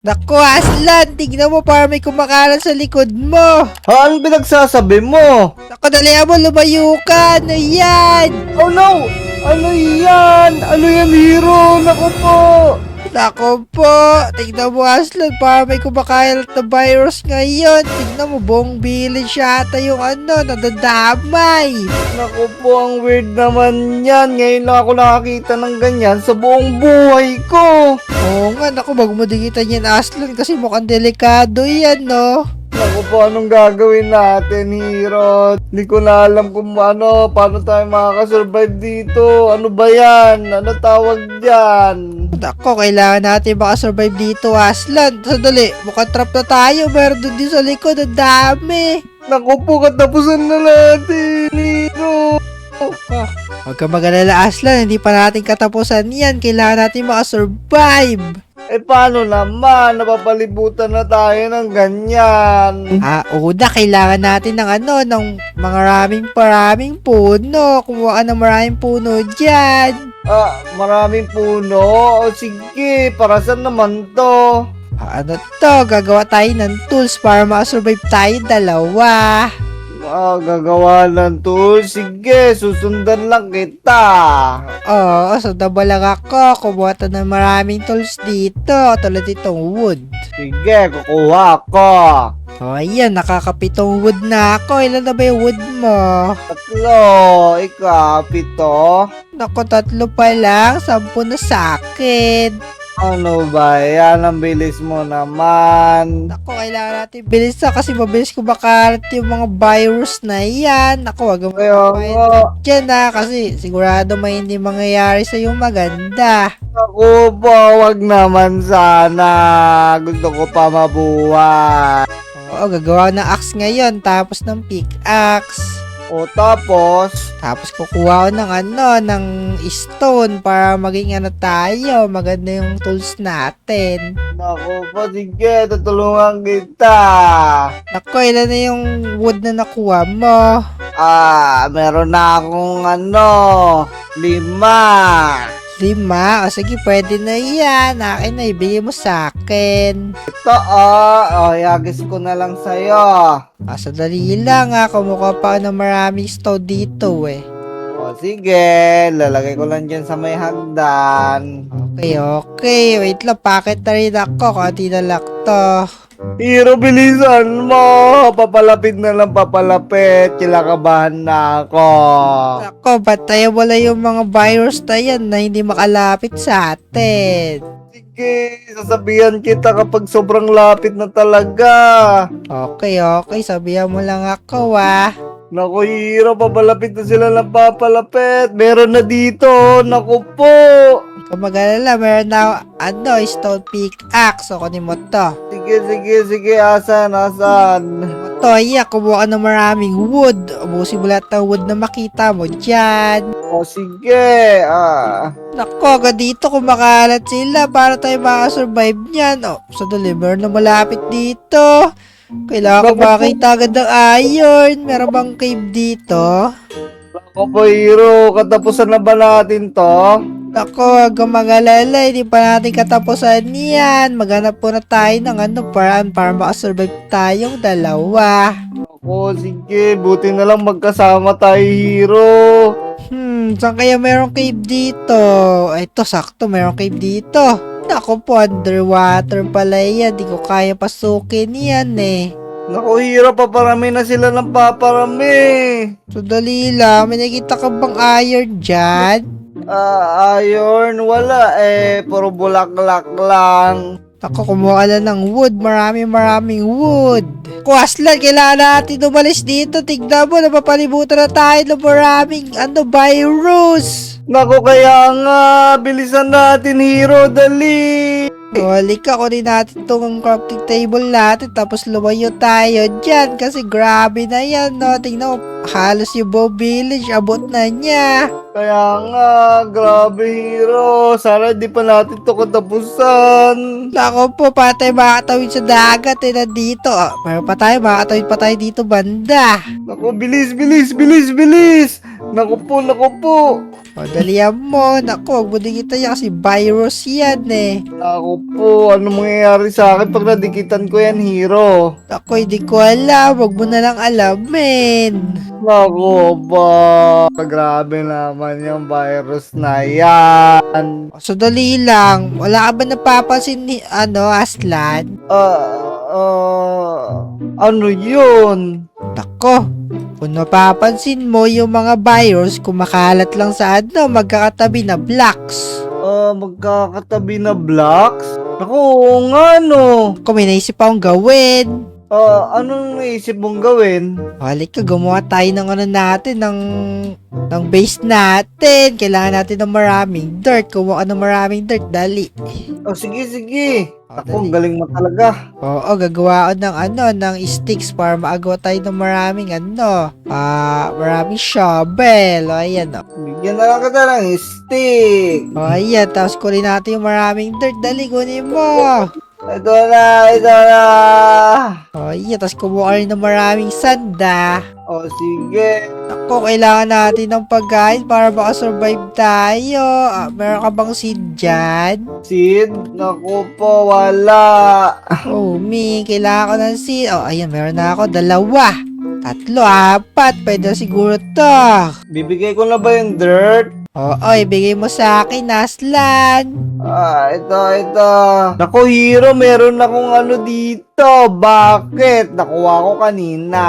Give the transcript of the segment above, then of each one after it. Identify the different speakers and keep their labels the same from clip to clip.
Speaker 1: Naku, Aslan, tignan mo para may kumakalat sa likod mo.
Speaker 2: Ano pinagsasabi mo?
Speaker 1: Naku, dali mo, lumayo ka. Ano yan?
Speaker 2: Oh no! Ano yan? Ano yan, hero? Naku po!
Speaker 1: Naku po, tignan mo, Aslan, para may kumakalat na virus ngayon. Tignan mo, buong village yata yung nadadamay.
Speaker 2: Naku po, ang weird naman yan. Ngayon lang ako nakakita ng ganyan sa buong buhay ko.
Speaker 1: Oo nga, naku, wag mo dikitan yan, Aslan, kasi mukhang delikado yan, no?
Speaker 2: Naku po, anong gagawin natin, hero? Hindi ko na alam kung paano tayo makakasurvive dito. Ano ba yan? Ano tawag dyan?
Speaker 1: Naku, kailangan natin makasurvive dito, Aslan. Sandali, mukhang trap na tayo. Meron doon din sa likod, ang dami.
Speaker 2: Naku po, katapusan na natin, hero.
Speaker 1: Huwag ka mag-alala, Aslan. Hindi pa natin katapusan yan. Kailangan natin makasurvive.
Speaker 2: Eh paano naman? Napapalibutan na tayo ng ganyan.
Speaker 1: Una, kailangan natin ng maraming puno. Kumuha ka ng maraming puno dyan.
Speaker 2: Maraming puno. O sige, para saan naman to?
Speaker 1: Ano to? Gagawa tayo ng tools para makasurvive tayo dalawa.
Speaker 2: Gagawa ng tool. Sige, susundan lang kita.
Speaker 1: Oo, sundan mo lang ako. Kumuha tayo ng maraming tools dito. Tulad itong wood.
Speaker 2: Sige, kukuha ko.
Speaker 1: O, ayan, nakakapitong wood na ako. Ilan na ba yung wood mo?
Speaker 2: 3, ikaw, 7.
Speaker 1: Naku, 3 pa lang. 10 na sa akin.
Speaker 2: Ano ba yan? Ang bilis mo naman.
Speaker 1: Naku, kailangan natin bilisan kasi mabilis kumakalat yung mga virus na yan. Naku, wag mo
Speaker 2: Kaya nga.
Speaker 1: dyan kasi sigurado may hindi mangyayari sa yung maganda.
Speaker 2: Ako po, wag naman sana. Gusto ko pa mabuhay.
Speaker 1: Oo, gagawa ng axe ngayon tapos ng pickaxe.
Speaker 2: O tapos,
Speaker 1: Tapos kukuha ko ng stone para maging tayo. Maganda yung tools natin.
Speaker 2: naku po, sige, tutulungan kita.
Speaker 1: Naku, ilan na yung wood na nakuha mo?
Speaker 2: Meron na akong 5.
Speaker 1: 5? O sige, pwede na yan. Akin na, ibigay mo sa akin.
Speaker 2: Ito, yagis ko na lang sa'yo.
Speaker 1: Sandali lang kumuha pa ako ng maraming stone dito eh.
Speaker 2: O sige, lalagay ko lang dyan sa may hagdan.
Speaker 1: Okay. Wait lang, pakit na rin ako. Kunti na lang to.
Speaker 2: Hero, bilisan mo. Papalapit na lang papalapit. Kilakabahan na ako.
Speaker 1: Ako, batayan mo lang yung mga virus na yan na hindi makalapit sa atin.
Speaker 2: Sige, sasabihan kita kapag sobrang lapit na talaga.
Speaker 1: Okay. Sabihan mo lang ako
Speaker 2: Naku, hero, papalapit na sila ng papalapit. Meron na dito. Naku po.
Speaker 1: Kung mag-alala, meron na stone pickaxe. So, kunin mo to.
Speaker 2: Sige. Asan?
Speaker 1: Ito, kumuha ka ng maraming wood. Ubusin mo lahat ng wood na makita mo dyan.
Speaker 2: O sige.
Speaker 1: Nako, agad dito kumakalat sila para tayo makasurvive niyan. Sandali, meron na malapit dito. Kailangan ko makita agad ng iron. Meron bang cave dito?
Speaker 2: Naku po, hero. Katapusan na ba natin to?
Speaker 1: Nako, huwag kang mag-alala. Hindi pa natin katapusan yan. Maghanap po na tayo ng paraan para makasurvive tayong dalawa.
Speaker 2: Naku, sige. Buti na lang magkasama tayo, hero.
Speaker 1: Saan kaya merong cave dito? Ito, sakto, merong cave dito. Naku po, underwater pala yan. Di ko kaya pasukin yan eh.
Speaker 2: Naku, hero. Paparami na sila ng paparami.
Speaker 1: Sandali lang, may nakita ka bang iron dyan?
Speaker 2: Iron, wala puro bulaklak lang.
Speaker 1: Naku, kumuha ka na ng wood. Maraming wood. Aslan, kailangan natin umalis dito. Tignan mo, napapalibutan na tayo ng maraming virus.
Speaker 2: Naku, kaya nga, bilisan natin, hero, dali.
Speaker 1: Halika, kunin natin itong crafting table natin tapos lumayo tayo dyan kasi grabe na yan, no? Tingnan mo, halos yung buong village, abot na niya.
Speaker 2: Kaya nga, grabe, hero. Sana di pa natin to katapusan.
Speaker 1: Naku po, para tayo makatawid sa dagat nandito. Meron pa tayo, makatawid pa tayo dito banda.
Speaker 2: Naku, bilis. Naku po.
Speaker 1: O, dalihan mo. Naku, huwag mo dikitan yan kasi virus yan eh.
Speaker 2: Ako po, ano mangyayari sa akin pag nadikitan ko yan, Hero?
Speaker 1: Naku, hindi ko alam. Huwag mo na lang alamin.
Speaker 2: Nako ba? Grabe naman yung virus na yan.
Speaker 1: O, so, dali lang. Wala ka ba napapansin ni, Aslan?
Speaker 2: Ano yun?
Speaker 1: Nako, kung napapansin mo yung mga virus kumakalat lang sa magkakatabi na blocks.
Speaker 2: Magkakatabi na blocks? Naku, oo nga no.
Speaker 1: Kung may naisip akong gawin.
Speaker 2: Anong naisip mong gawin?
Speaker 1: Halika, gumawa tayo ng ng base natin. Kailangan natin ng maraming dirt. Kumuha ka ng maraming dirt, dali.
Speaker 2: Sige, sige.
Speaker 1: O,
Speaker 2: Ako, ang
Speaker 1: dali.
Speaker 2: galing mo talaga.
Speaker 1: Oo, gagawa ko ng sticks para maagawa tayo ng maraming maraming shovel. O, ayan o.
Speaker 2: Bigyan na lang kita ng stick.
Speaker 1: O, ayan. Tapos kunin natin yung maraming dirt. Dali, kunin mo.
Speaker 2: Ito na, ito na.
Speaker 1: O, ayan. Tapos kumuha ka rin ng maraming sanda.
Speaker 2: Sige.
Speaker 1: Ako, kailangan natin ng pagkain para makasurvive tayo. Meron ka bang seed dyan?
Speaker 2: Sid? Naku po, wala.
Speaker 1: Oh, kailangan ko ng seed. Oh, ayan, meron na ako. 2. 3, 4. Pwede na siguro to.
Speaker 2: Bibigay ko na ba yung dirt?
Speaker 1: Oo, ibigay mo sa akin, Aslan.
Speaker 2: Ito. Naku, Hero, meron akong ano dito. Bakit? Nakuha ko kanina.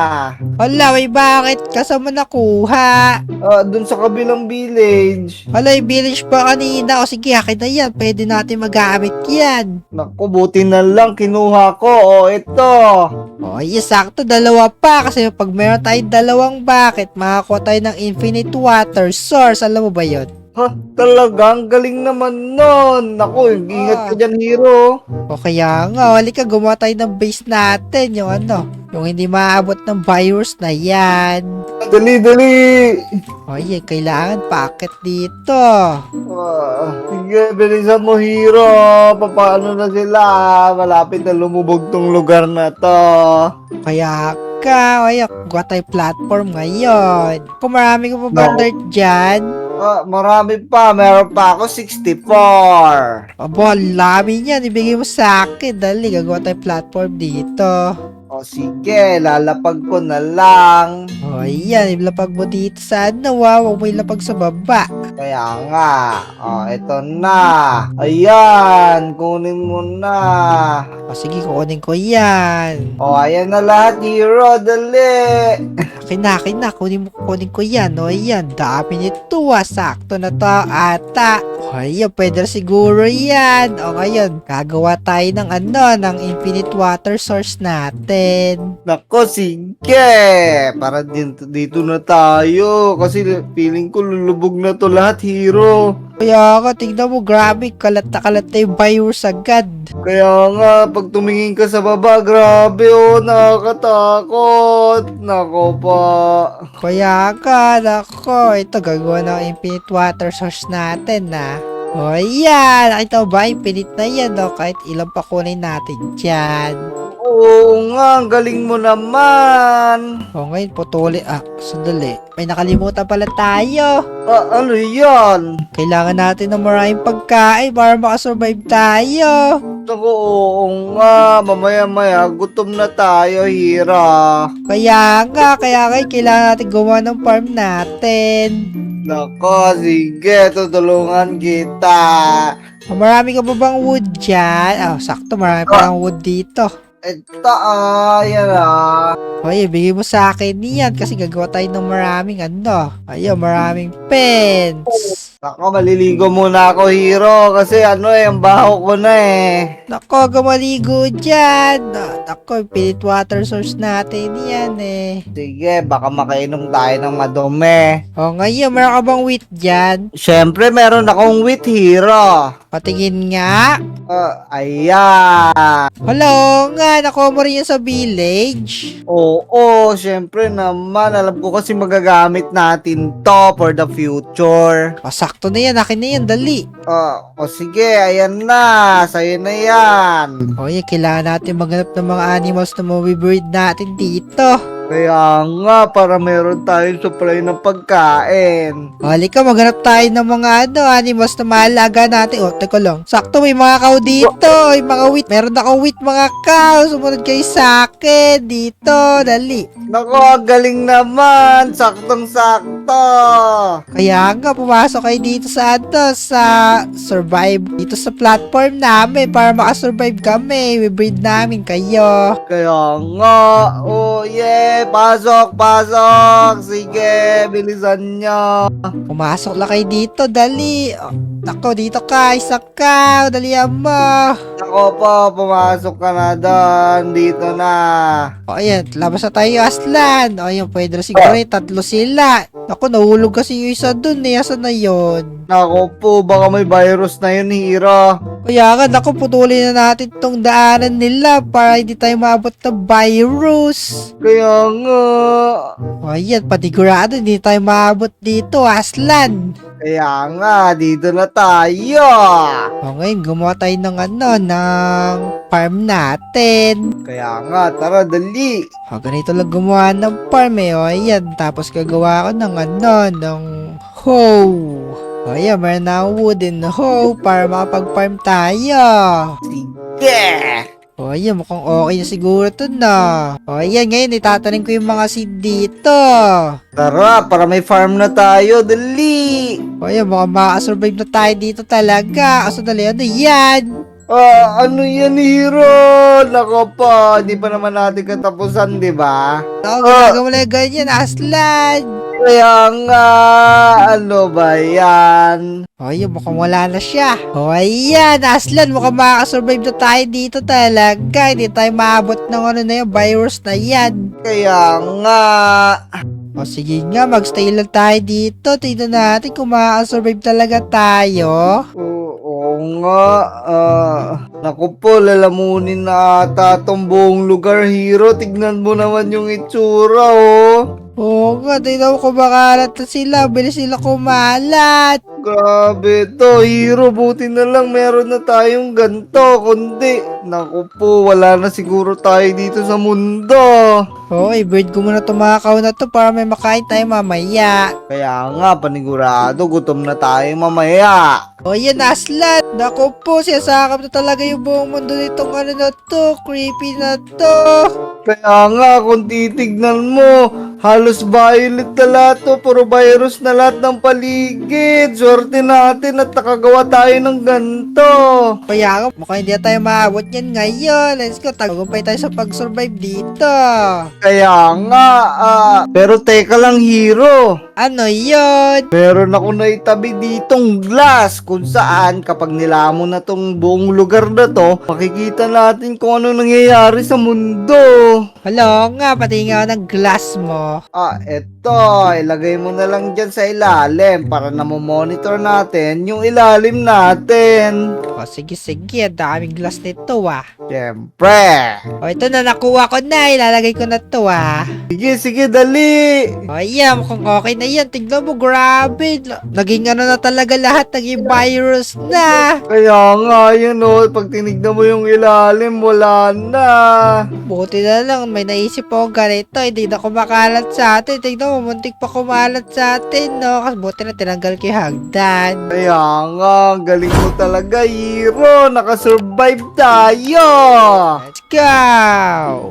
Speaker 1: Wala, may bakit ka sa nakuha?
Speaker 2: Dun sa kabilang village.
Speaker 1: Wala, yung village pa kanina. O sige, akin na yan. Pwede natin magamit yan.
Speaker 2: Naku, buti na lang kinuha ko. Ito.
Speaker 1: O, sakto, 2 pa. Kasi pag meron tayong 2 bucket, makakuha tayo ng infinite water source. Alam mo ba yun?
Speaker 2: Ha, talagang galing naman nun. Naku, ingat ka dyan, Hero.
Speaker 1: O kaya nga, halika gumawa tayo ng base natin. Yung hindi maabot ng virus na yan.
Speaker 2: Dali.
Speaker 1: O kailangan packet dito.
Speaker 2: Sige, bilisan mo, Hero. Paano na sila? Malapit na lumubog tong lugar na to.
Speaker 1: Kaya gawa tayo platform ngayon. Kung marami ka pa ba dirt dyan?
Speaker 2: Marami pa. Meron pa ako 64.
Speaker 1: Aba, lami niyan. Ibigay mo sa akin. Dali, gagawa tayo platform dito.
Speaker 2: Sige, lalapag ko na lang.
Speaker 1: O, ayan. Ilapag mo dito sa Huwag mo ilapag sa baba.
Speaker 2: Kaya nga. Ito na. Ayan, kunin mo na.
Speaker 1: O, sige, kukunin ko yan.
Speaker 2: Ayan na lahat, Hero. Dali.
Speaker 1: Akin na. Kunin ko yan. O, ayan. Dami nito, Sakto na to, ata. O, ayan. Pwede na siguro yan. O, ngayon. Gagawa tayo ng infinite water source natin.
Speaker 2: Nako, sige. Para dito na tayo. Kasi feeling ko lulubog na to lahat, Hero.
Speaker 1: Kaya ka, tignan mo, grabe. Kalat na yung virus agad.
Speaker 2: Kaya nga, pag tumingin ka sa baba, grabe nakakatakot. Nako pa.
Speaker 1: Kaya ka, nako. Ito, gagawa ng infinite water source natin, O, yan. Nakita mo ba? Infinite na yan, Kahit ilang pa kunin natin dyan.
Speaker 2: Oo nga, ang galing mo naman.
Speaker 1: O, ngayon, putuli. Sandali. May nakalimutan pala tayo.
Speaker 2: Ano yan?
Speaker 1: Kailangan natin ng maraming pagkain para makasurvive tayo.
Speaker 2: Naku, oo nga. Mamaya-maya, gutom na tayo, Hira.
Speaker 1: Kaya kailangan natin gumawa ng farm natin.
Speaker 2: Nako, sige, tutulungan kita.
Speaker 1: Marami ka ba bang wood dyan? Sakto, marami pa lang wood dito.
Speaker 2: Ito, yan
Speaker 1: Hoy, bigay mo sa akin niyan kasi gagawa tayo ng maraming maraming pens.
Speaker 2: Nako, maliligo muna ako, Hero, kasi ang baho ko na eh.
Speaker 1: Nako, gamaligo dyan. Nako, infinite water source natin yan eh.
Speaker 2: Sige, baka makainom tayo ng madumi.
Speaker 1: O, ngayon, meron ka bang wheat dyan?
Speaker 2: Siyempre, meron akong wheat, Hero.
Speaker 1: Patingin nga.
Speaker 2: Ayan.
Speaker 1: Hello nga, nakuha mo rin yan sa village.
Speaker 2: Oo, siyempre naman. Alam ko kasi magagamit natin to for the future.
Speaker 1: Sakto na yan, akin na yan, dali.
Speaker 2: Sige, ayan na. Sa'yo na yan.
Speaker 1: Kailangan natin maghanap ng mga animals na mabibreed natin dito.
Speaker 2: Kaya nga, para meron tayong supply ng pagkain.
Speaker 1: Halika, maghanap tayo ng mga animals na maalaga natin. Oh, teka lang. Sakto, may mga cow dito. May mga wheat. Meron akong wheat, mga cow. Sumunod kayo sa akin. Dito, dali.
Speaker 2: Nako, ang galing naman. Saktong-sakto.
Speaker 1: Kaya nga, pumasok kayo dito sa sa survive. Dito sa platform namin para makasurvive kami. We-breed namin kayo.
Speaker 2: Kaya nga. Oh, yeah. Pasok, pasok. Sige, bilisan nyo.
Speaker 1: Pumasok lang kayo dito, dali. Oh, ako, dito ka. Isa ka. Dalihan mo.
Speaker 2: Ako po, pumasok ka na doon. Dito na.
Speaker 1: O, ayan. Labas na tayo, Aslan. O, ayan. Pwede na siguro yung tatlo sila. Ako, nahulog kasi yung isa dun eh. Asan na yun?
Speaker 2: Nako po, baka may virus na yun, Hiro.
Speaker 1: Kaya nga, naku, putulin na natin tong daanan nila para hindi tayo maabot ng virus.
Speaker 2: Kaya nga.
Speaker 1: O, ayan. Panigurado, hindi tayo maabot dito, Aslan.
Speaker 2: Kaya nga, dito na tayo.
Speaker 1: O, ngayon, gumawa tayo ng ng farm natin.
Speaker 2: Kaya nga, tara, dali.
Speaker 1: O, ganito lang gumawa ng farm eh. O, ayan. Tapos gagawa ko ng ng hoe. O, ayan. Meron na akong wooden hoe para makapag-farm tayo.
Speaker 2: Sige.
Speaker 1: O, ayan. Mukhang okay na siguro to na. O, ayan. Ngayon, itatanim ko yung mga seed dito.
Speaker 2: Tara, para may farm na tayo, dali.
Speaker 1: O, ayan. Mukhang makasurvive na tayo dito talaga. Kaso dali, ano yan?
Speaker 2: Ano yan, Hiro? Nako po, di pa naman natin katapusan, di ba?
Speaker 1: Ako, ginagawa mo lang ganyan, Aslan.
Speaker 2: Kaya nga, ano ba yan?
Speaker 1: O, yun, mukhang wala na siya. O, ayan, Aslan, mukhang makakasurvive na tayo dito talaga. Hindi tayo maabot ng na yung virus na yan.
Speaker 2: Kaya nga.
Speaker 1: O, sige nga, magstay lang tayo dito. Tignan natin kung makakasurvive talaga tayo.
Speaker 2: Oo nga, naku po, lalamunin na ata tong buong lugar, Hiro. Tignan mo naman yung itsura, oh.
Speaker 1: Oo nga, tignan mo kumakalat na sila. Bilis sila kumalat.
Speaker 2: Grabe to, Hiro. Buti na lang meron na tayong ganto. Kundi, naku po, wala na siguro tayo dito sa mundo.
Speaker 1: Oo, i-breed ko muna itong mga cow na to para may makain tayo mamaya.
Speaker 2: Kaya nga, panigurado, gutom na tayo mamaya.
Speaker 1: O, yan, Aslan. Naku po, siyasakap na talaga yung buong mundo nitong na to. Creepy na to.
Speaker 2: Kaya nga, kung titignan mo, halos violet na lahat to. Puro virus na lahat ng paligid. Swerte natin at nakagawa tayo ng ganito.
Speaker 1: Kaya nga, mukhang hindi na tayo maabot yan ngayon. Let's go, tagumpay tayo sa pag-survive dito.
Speaker 2: Kaya nga, pero teka lang, Hiro.
Speaker 1: Ano yon?
Speaker 2: Meron ako naitabi ditong glass kung saan kapag nilamon na tong buong lugar na to, makikita natin kung ano nangyayari sa mundo.
Speaker 1: Hello nga, pati nga ng glass mo.
Speaker 2: Eto, ilagay mo na lang dyan sa ilalim para namomonitor natin yung ilalim natin.
Speaker 1: O, sige, sige. Ang daming glass nito,
Speaker 2: Siyempre.
Speaker 1: O, ito na, nakuha ko na. Ilalagay ko na to,
Speaker 2: Sige, sige, dali.
Speaker 1: O, yan. Mukhang okay na yan. Tignan mo, grabe. Naging na talaga lahat. Naging virus na.
Speaker 2: Kaya nga, yun pag tinignan mo yung ilalim, wala na.
Speaker 1: Buti na lang. May naisip ako ganito. Hindi na kumakalat sa atin. Tignan mo, muntik pa kumalat sa atin, no? Kasi buti na tinanggal ko yung hagdan.
Speaker 2: Kaya nga, galing mo talaga, Hiro. Nakasurvive tayo.
Speaker 1: Let's go!